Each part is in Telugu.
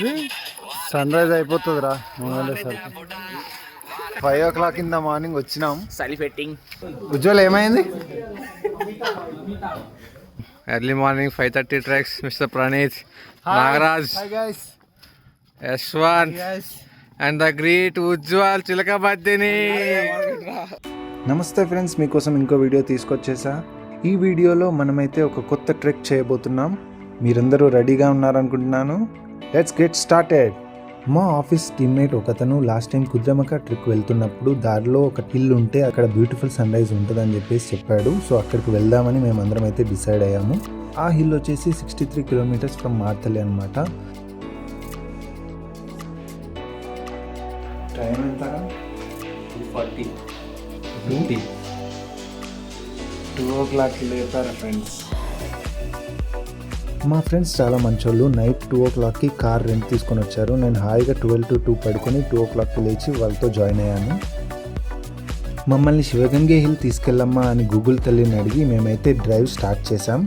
వచ్చేసి సన్ రైజ్ అయిపోతుందిరా 5 o'clock ఇన్ ద మార్నింగ్ వచ్చినాం. ఉజ్వల్ ఏమైంది? Early morning 5:30 treks. Mister Praneeth, Nagaraj, Yashwant and the great Ujwal చిలకబద్దిని. నమస్తే ఫ్రెండ్స్, మీకోసం ఇంకో వీడియో తీసుకొచ్చేసా. ఈ వీడియోలో మనమైతే ఒక కొత్త ట్రెక్ చేయబోతున్నాం. మీరందరూ రెడీగా ఉన్నారనుకుంటున్నాను. Let's get started. మా ఆఫీస్ టీమ్మేట్ ఒకతను లాస్ట్ టైం కుద్రమక ట్రిక్ వెళ్తున్నప్పుడు దారిలో ఒక హిల్ ఉంటే అక్కడ బ్యూటిఫుల్ సన్ రైజ్ ఉంటుందని చెప్పేసి చెప్పాడు. సో అక్కడికి వెళ్దామని మేమందరం అయితే డిసైడ్ అయ్యాము. ఆ హిల్ వచ్చేసి 63 kilometers ఫ్రమ్ మార్తలి అనమాట. టైం ఎంత? 2 o'clock లేపారు ఫ్రెండ్స్. మా ఫ్రెండ్స్ చాలా మంచోళ్ళు. నైట్ 2 o'clockకి కార్ రెంట్ తీసుకొని వచ్చారు. నేను హాయిగా 12 to 2 పడుకొని 2 o'clockకి లేచి వాళ్ళతో జాయిన్ అయ్యాను. మమ్మల్ని శివగంగే హిల్ తీసుకెళ్ళమ్మా అని గూగుల్ తల్లిని అడిగి మేమైతే డ్రైవ్ స్టార్ట్ చేసాం.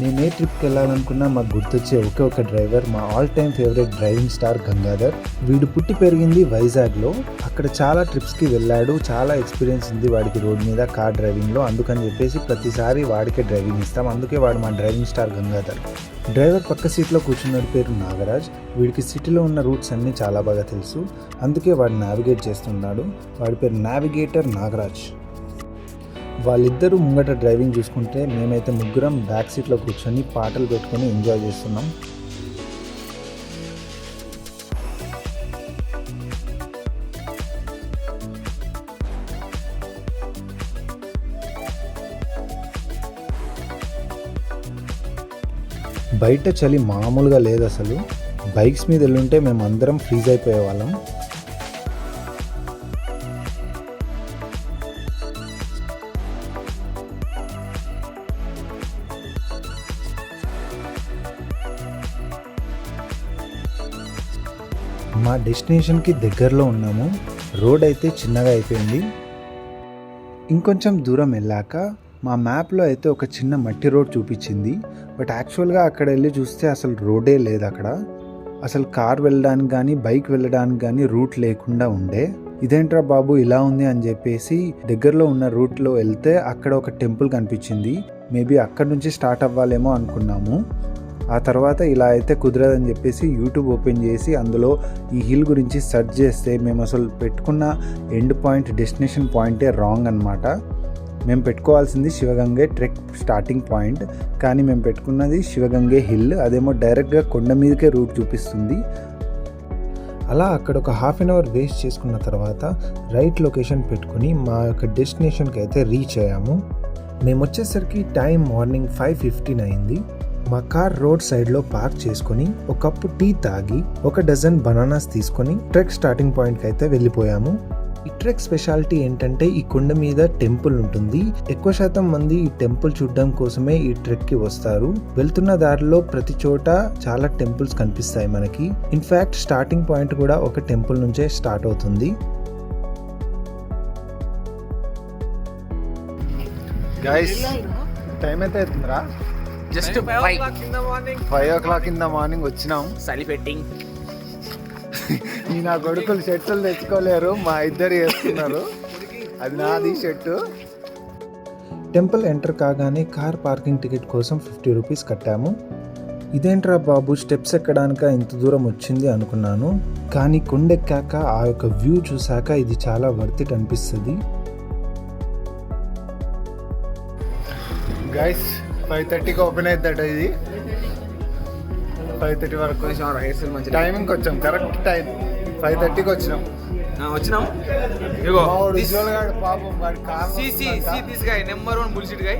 నేను ఏ ట్రిప్కి వెళ్ళాలనుకున్నా మాకు గుర్తొచ్చే ఒకే ఒక డ్రైవర్, మా all time favourite driving star Gangadhar. వీడు పుట్టి పెరిగింది వైజాగ్లో. అక్కడ చాలా ట్రిప్స్కి వెళ్ళాడు. చాలా ఎక్స్పీరియన్స్ ఉంది వాడికి రోడ్ మీద కార్ డ్రైవింగ్లో. అందుకని చెప్పేసి ప్రతిసారి వాడికే డ్రైవింగ్ ఇస్తాం. అందుకే వాడు మా డ్రైవింగ్ స్టార్ గంగాధర్. డ్రైవర్ పక్క సీట్లో కూర్చున్నాడు పేరు నాగరాజ్. వీడికి సిటీలో ఉన్న రూట్స్ అన్నీ చాలా బాగా తెలుసు. అందుకే వాడు నావిగేట్ చేస్తున్నాడు. వాడి పేరు నావిగేటర్ నాగరాజ్. వాళ్ళిద్దరూ ముంగట డ్రైవింగ్ చూసుకుంటే మేమైతే ముగ్గురం బ్యాక్ సీట్లో కూర్చొని పాటలు పెట్టుకొని ఎంజాయ్ చేస్తున్నాం. బయట చలి మామూలుగా లేదు అసలు. బైక్స్ మీద వెళ్ళుంటే మేము అందరం ఫ్రీజ్ అయిపోయే వాళ్ళం. మా డెస్టినేషన్కి దగ్గరలో ఉన్నాము. రోడ్ అయితే చిన్నగా అయిపోయింది. ఇంకొంచెం దూరం వెళ్ళాక మా మ్యాప్లో అయితే ఒక చిన్న మట్టి రోడ్ చూపించింది. బట్ యాక్చువల్గా అక్కడ వెళ్ళి చూస్తే అసలు రోడే లేదు. అక్కడ అసలు కార్ వెళ్ళడానికి కానీ బైక్ వెళ్ళడానికి కానీ రూట్ లేకుండా ఉండే. ఇదేంట్రా బాబు ఇలా ఉంది అని చెప్పేసి దగ్గరలో ఉన్న రూట్లో వెళ్తే అక్కడ ఒక టెంపుల్ కనిపించింది. మేబీ అక్కడ నుంచి స్టార్ట్ అవ్వాలేమో అనుకున్నాము. ఆ తర్వాత ఇలా అయితే కుదరదని చెప్పేసి యూట్యూబ్ ఓపెన్ చేసి అందులో ఈ హిల్ గురించి సెర్చ్ చేస్తే మేము అసలు పెట్టుకున్న ఎండ్ పాయింట్ డెస్టినేషన్ పాయింటే రాంగ్ అనమాట. మేము పెట్టుకోవాల్సింది శివగంగే ట్రెక్ స్టార్టింగ్ పాయింట్, కానీ మేము పెట్టుకున్నది శివగంగే హిల్. అదేమో డైరెక్ట్గా కొండ మీదకే రూట్ చూపిస్తుంది. అలా అక్కడ ఒక ½ an hour వేస్ట్ చేసుకున్న తర్వాత రైట్ లొకేషన్ పెట్టుకుని మా యొక్క డెస్టినేషన్కి అయితే రీచ్ అయ్యాము. మేము వచ్చేసరికి టైం మార్నింగ్ 5:15 అయింది. మా కార్ రోడ్ సైడ్లో పార్క్ చేసుకొని ఒక కప్పు టీ తాగి ఒక డజన్ బనానాస్ తీసుకొని ట్రెక్ స్టార్టింగ్ పాయింట్కి అయితే వెళ్ళిపోయాము. ఈ ట్రెక్ స్పెషాలిటీ ఏంటంటే ఈ కొండ మీద టెంపుల్ ఉంటుంది. ఎక్కువ శాతం మంది ఈ టెంపుల్ చూడడం కోసమే ఈ ట్రెక్కి వస్తారు. వెళ్తున్న దారిలో ప్రతి చోట చాలా టెంపుల్స్ కనిపిస్తాయి మనకి. ఇన్ఫ్యాక్ట్ స్టార్టింగ్ పాయింట్ కూడా ఒక టెంపుల్ నుంచే స్టార్ట్ అవుతుంది. గైస్ టైం ఎంత అవుతుందిరా? Just 5 o'clock in the morning వచ్చినాం. సెలిబ్రేటింగ్. ఈ నా కొడుకులు షర్టులు తెచ్చుకోలేరు, మా ఇద్దరు వేస్తున్నారు. అది నాది షర్టు. టెంపుల్ ఎంటర్ కాగానే కార్ పార్కింగ్ టికెట్ కోసం 50 rupees కట్టాము. ఇదేంట్రా బాబు స్టెప్స్ ఎక్కడానిక ఇంత దూరం వచ్చింది అనుకున్నాను. కానీ కొండెక్కాక ఆ యొక్క వ్యూ చూసాక ఇది చాలా వర్త్ ఇట్ అనిపిస్తుంది. గైస్ 5:30కి ఓపెన్ అవుతుందట. ఇది 5:30 వరకు టైమింగ్ వచ్చాం. కరెక్ట్ టైం 5:30కి వచ్చినాం. పాపం this guy number 1 bullshit guy.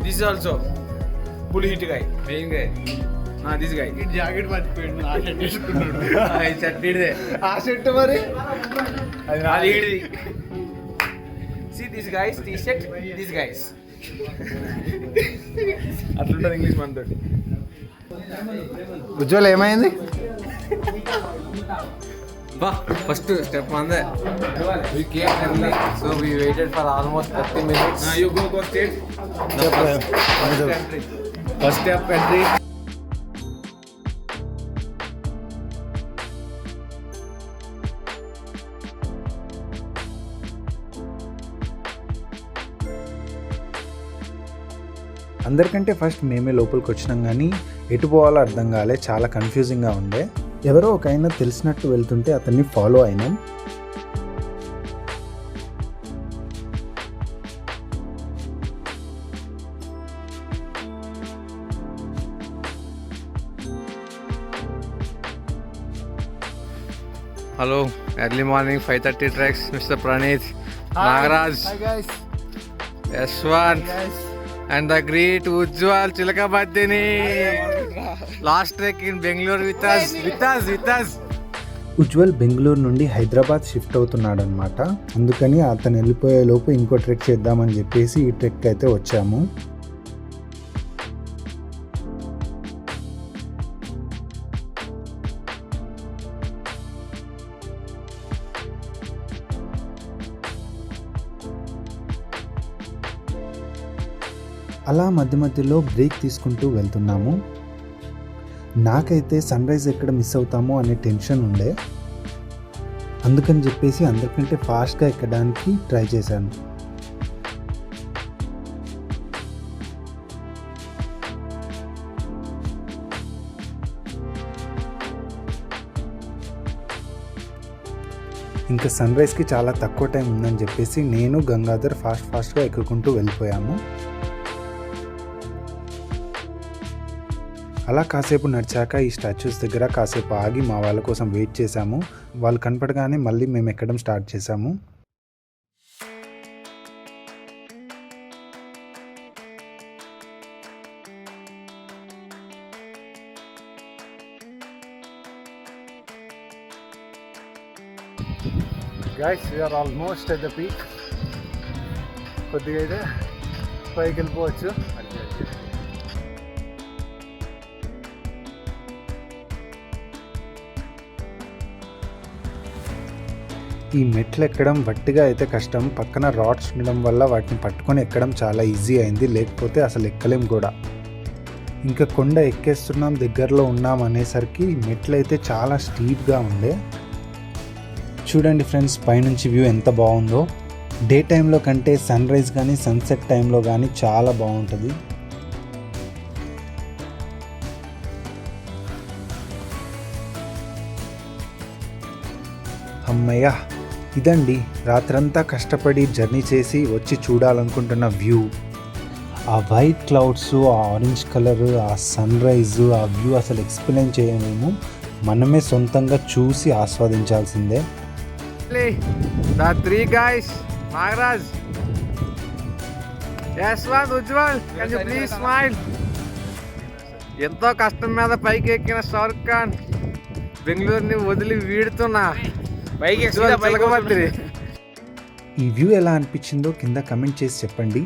This also bullshit guy, main guy. This guy jacket మర్చిపోయిండు. ఆ షర్ట్ వేసుకున్నాడు. ఆ షర్ట్ మరి అది ఈడిది. See these guys, t-shirt, these guys. అట్లుంటుంది ఇంగ్లీష్ మనతో. ఉజ్వల్ ఏమైంది? ఫస్ట్ స్టెప్ మందే. We came early, so we waited for almost 30 minutes. You go straight. First step entry. అందరికంటే ఫస్ట్ మేమే లోపలికి వచ్చినాం, కానీ ఎటు పోవాలో అర్థం కాలే, చాలా కన్ఫ్యూజింగ్గా ఉండే. ఎవరో ఒక ఆయన తెలిసినట్టు వెళ్తుంటే అతన్ని ఫాలో అయినాం. Hello, early morning 5:30 treks. Mister Praneeth, Nagaraj, Yashwant and the great Ujwal Chilakabaddini. Last trek in Bengaluru with us. Ujwal Bengaluru నుండి హైదరాబాద్ షిఫ్ట్ అవుతున్నాడు అనమాట. అందుకని అతను వెళ్ళిపోయే లోపు ఇంకో ట్రెక్ చేద్దామని చెప్పేసి ఈ ట్రెక్ అయితే వచ్చాము. అలా మధ్య మధ్యలో బ్రేక్ తీసుకుంటూ వెళ్తున్నాము. నాకైతే సన్ రైజ్ ఎక్కడ మిస్ అవుతామో అనే టెన్షన్ ఉండే, అందుకని చెప్పేసి అందరికంటే ఫాస్ట్గా ఎక్కడానికి ట్రై చేశాను. ఇంకా సన్ రైజ్కి చాలా తక్కువ టైం ఉందని చెప్పేసి నేను గంగాధర్ ఫాస్ట్గా ఎక్కుకుంటూ వెళ్ళిపోయాము. అలా కాసేపు నడిచాక ఈ స్టాచ్యూస్ దగ్గర కాసేపు ఆగి మా వాళ్ళ కోసం వెయిట్ చేశాము. వాళ్ళు కనపడగానే మళ్ళీ మేము ఎక్కడం స్టార్ట్ చేశాము. Guys, we are almost at the peak. కొద్దిగా అయితే పైకి వెళ్ళిపోవచ్చు. ఈ మెట్లు ఎక్కడం వట్టిగా అయితే కష్టం, పక్కన రాడ్స్ ఉండడం వల్ల వాటిని పట్టుకొని ఎక్కడం చాలా ఈజీ అయింది, లేకపోతే అసలు ఎక్కలేం కూడా. ఇంకా కొండ ఎక్కేస్తున్నాం, దగ్గరలో ఉన్నాం అనేసరికి మెట్లు అయితే చాలా స్టీప్గా ఉండే. చూడండి ఫ్రెండ్స్, పైనుంచి వ్యూ ఎంత బాగుందో. డే టైంలో కంటే సన్ రైజ్ కానీ సన్సెట్ టైంలో కానీ చాలా బాగుంటుంది. అమ్మయ్య, ఇదండి రాత్రంతా కష్టపడి జర్నీ చేసి వచ్చి చూడాలనుకుంటున్న వ్యూ. ఆ వైట్ క్లౌడ్స్, ఆ ఆరెంజ్ కలర్, ఆ సన్ రైజ్, ఆ వ్యూ అసలు ఎక్స్ప్లెయిన్ చేయలేము. మనమే సొంతంగా చూసి ఆస్వాదించాల్సిందే. The three guys, Nagaraj, Yashwant, Ujjwal, can you please smile? ఎంతో కష్టం మీద పైకి ఎక్కిన షారుఖ్ ఖాన్ బెంగళూరుని వదిలి వీడుతున్నా పైకి చిలకబద్దిని. ఈ వ్యూ ఎలా అనిపించిందో కింద కమెంట్ చేసి చెప్పండి.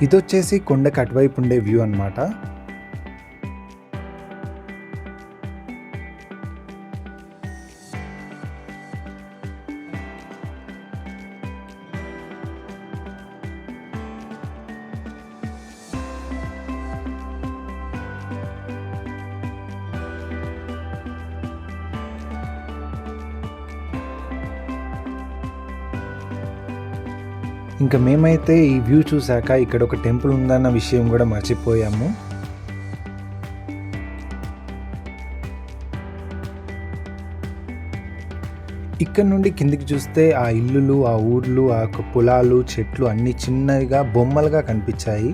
ఇదొచ్చేసి కొండకి అటువైపు ఉండే వ్యూ అన్నమాట. ఇంకా మేమైతే ఈ వ్యూ చూసాక ఇక్కడ ఒక టెంపుల్ ఉందన్న విషయం కూడా మర్చిపోయాము. ఇక్కడ నుండి కిందికి చూస్తే ఆ ఇల్లులు, ఆ ఊర్లు, ఆ పొలాలు, చెట్లు అన్నీ చిన్నగా బొమ్మలుగా కనిపించాయి.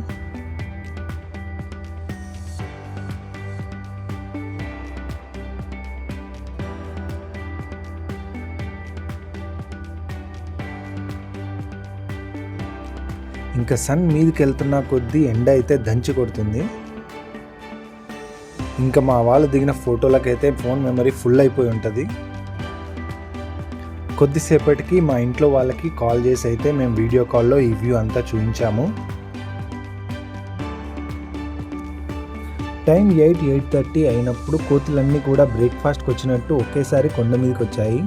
ఇంకా సన్ మీదకి వెళ్తున్న కొద్దీ ఎండ అయితే దంచి కొడుతుంది. ఇంకా మా వాళ్ళు దిగిన ఫోటోలకైతే ఫోన్ మెమరీ ఫుల్ అయిపోయి ఉంటుంది. కొద్దిసేపటికి మా ఇంట్లో వాళ్ళకి కాల్ చేసి అయితే మేము వీడియో కాల్లో ఈ వ్యూ అంతా చూపించాము. టైం 8:30 అయినప్పుడు కోతులన్నీ కూడా బ్రేక్ఫాస్ట్కి వచ్చినట్టు ఒకేసారి కొండ మీదకి వచ్చాయి.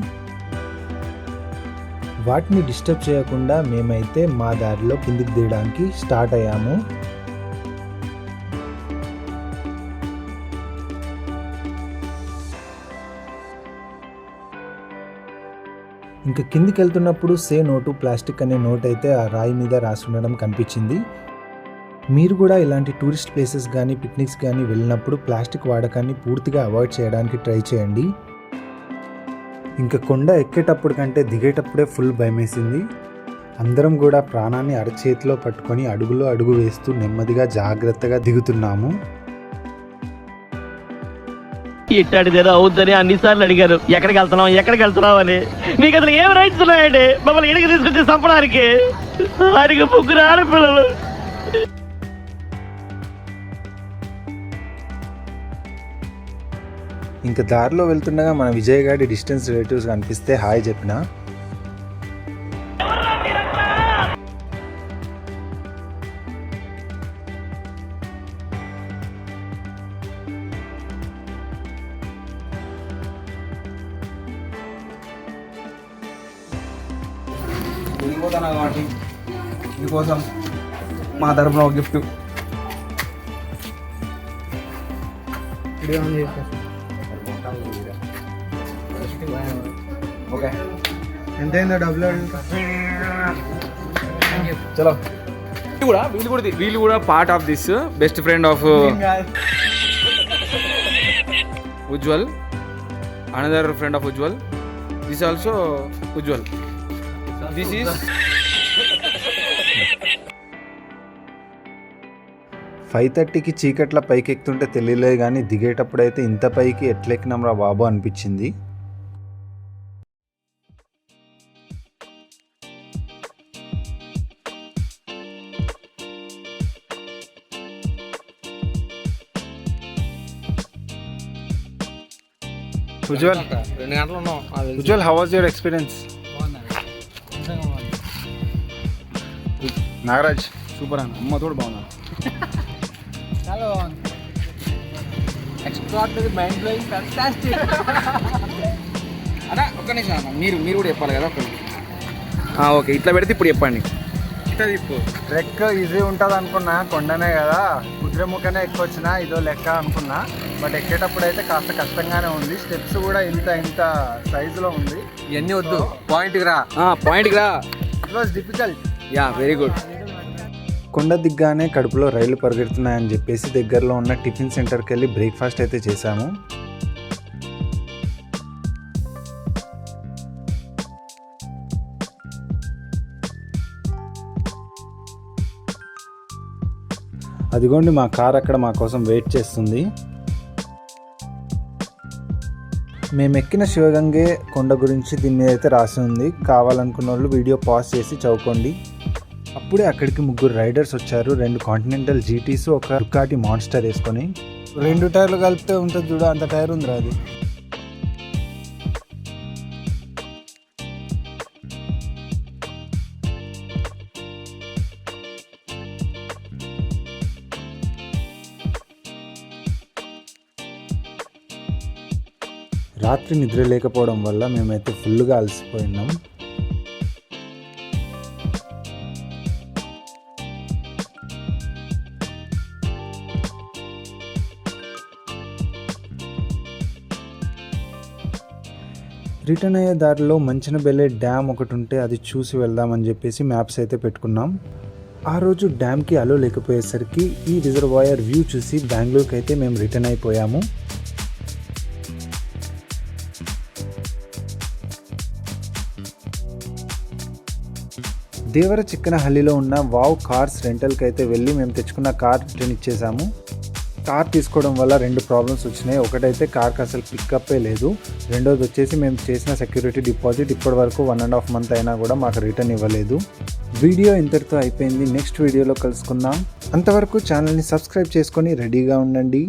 వాటిని డిస్టర్బ్ చేయకుండా మేమైతే మా దారిలో కిందికి దిగడానికి స్టార్ట్ అయ్యాము. ఇంకా కిందికి వెళ్తున్నప్పుడు సే నో టు ప్లాస్టిక్ అనే నోట్ అయితే ఆ రాయి మీద రాసి ఉండడం కనిపించింది. మీరు కూడా ఇలాంటి టూరిస్ట్ ప్లేసెస్ కానీ పిక్నిక్స్ కానీ వెళ్ళినప్పుడు ప్లాస్టిక్ వాడకాన్ని పూర్తిగా అవాయిడ్ చేయడానికి ట్రై చేయండి. ఇంకా కొండ ఎక్కేటప్పుడు కంటే దిగేటప్పుడే ఫుల్ భయమేసింది. అందరం కూడా ప్రాణాన్ని అరచేతిలో పట్టుకొని అడుగులో అడుగు వేస్తూ నెమ్మదిగా జాగ్రత్తగా దిగుతున్నాము. ఇట్టాడిదేదో అవుద్దని అన్నిసార్లు అడిగారు, ఎక్కడికి వెళ్తున్నావు అని. మీకు అసలు ఏం రైట్స్ ఉన్నాయండి మమ్మల్ని ఇడికి తీసుకొచ్చి చంపడానికి? వారికి 3 ఆడపిల్లలు. ఇంకా దారిలో వెళ్తుండగా మన విజయ్ గారి డిస్టెన్స్ రిలేటివ్స్ కనిపిస్తే హాయ్ చెప్పిన. వెళ్ళిపోతాను కాబట్టి మీకోసం మా తరపున ఒక గిఫ్ట్. ఓకే, ఎంతైందో డబ్బులు చలో. వీళ్ళు కూడా part of this best friend of Ujwal, another friend of Ujwal. This also Ujwal. This is 5:30కి చీకట్ల పైకి ఎక్కుతుంటే తెలియలేదు కానీ దిగేటప్పుడు అయితే ఇంత పైకి ఎట్లెక్కినాం రా బాబు అనిపించింది. ఉజ్వల్ 2 గంటలు ఉన్నాం. Ujjwal, how was your experience? Nagaraj super అన్న, అమ్మ తోడు బాగున్నా. చాలా బాగుంది. Extraordinary, mind blowing, fantastic. అన్నా ఒక్క నిమిషం అన్న, మీరు కూడా చెప్పాలి కదా. ఓకే, ఇట్లా పెడితే ఇప్పుడు చెప్పండి. ఇట్లా తిప్పు. ట్రెక్ ఈజీ ఉంటుంది అనుకున్నా, కొండనే కదా కుద్రెముఖనే ఎక్కొచ్చినా ఇదో లెక్క అనుకున్నా. బట్ ఎక్కేటప్పుడు అయితే కాస్త కష్టంగానే ఉంది. స్టెప్స్ కూడా ఇంత సైజులో ఉంది. ఇవన్నీ వద్దు, పాయింట్కి రా. It was difficult. Yeah, very good. కొండ దిగ్గానే కడుపులో రైళ్లు పరిగెడుతున్నాయని చెప్పేసి దగ్గరలో ఉన్న టిఫిన్ సెంటర్కి వెళ్ళి బ్రేక్ఫాస్ట్ అయితే చేశాము. అదిగోండి మా కార్ అక్కడ మా కోసం వెయిట్ చేస్తుంది. మేము ఎక్కిన శివగంగే కొండ గురించి దీని మీద అయితే రాసి ఉంది. కావాలనుకున్న వాళ్ళు వీడియో పాజ్ చేసి చదువుకోండి. అప్పుడే అక్కడికి 3 రైడర్స్ వచ్చారు. 2 కాంటినెంటల్ జీటీస్, ఒక డుకాటి మాన్స్టర్ వేసుకొని. 2 టైర్లు కలిపితే ఉంటుంది చూడ, అంత టైర్ ఉందిరా అది. రాత్రి నిద్ర లేకపోవడం వల్ల మేమైతే ఫుల్గా అలసిపోయినాం. రిటర్న్ అయ్యే దారిలో మంచినబెల్లె డ్యామ్ ఒకటి ఉంటే అది చూసి వెళ్దామని చెప్పేసి మ్యాప్స్ అయితే పెట్టుకున్నాం. ఆ రోజు డ్యామ్కి అలో లేకపోయేసరికి ఈ రిజర్వాయర్ వ్యూ చూసి బెంగళూరుకి అయితే మేము రిటర్న్ అయిపోయాము. దేవర చిక్కనహల్లిలో ఉన్న వావ్ కార్స్ రెంటల్కి అయితే వెళ్ళి మేము తెచ్చుకున్న కార్ రిటర్న్ ఇచ్చేసాము. కార్ తీసుకోవడం వల్ల 2 ప్రాబ్లమ్స్ వచ్చినాయి. ఒకటైతే కార్కి అసలు పికప్పే లేదు. రెండోది వచ్చేసి మేము చేసిన సెక్యూరిటీ డిపాజిట్ ఇప్పటి వరకు 1.5 మంత్ అయినా కూడా మాకు రిటర్న్ ఇవ్వలేదు. వీడియో ఇంతటితో అయిపోయింది. నెక్స్ట్ వీడియోలో కలుసుకుందాం. అంతవరకు ఛానల్ని సబ్స్క్రైబ్ చేసుకొని రెడీగా ఉండండి.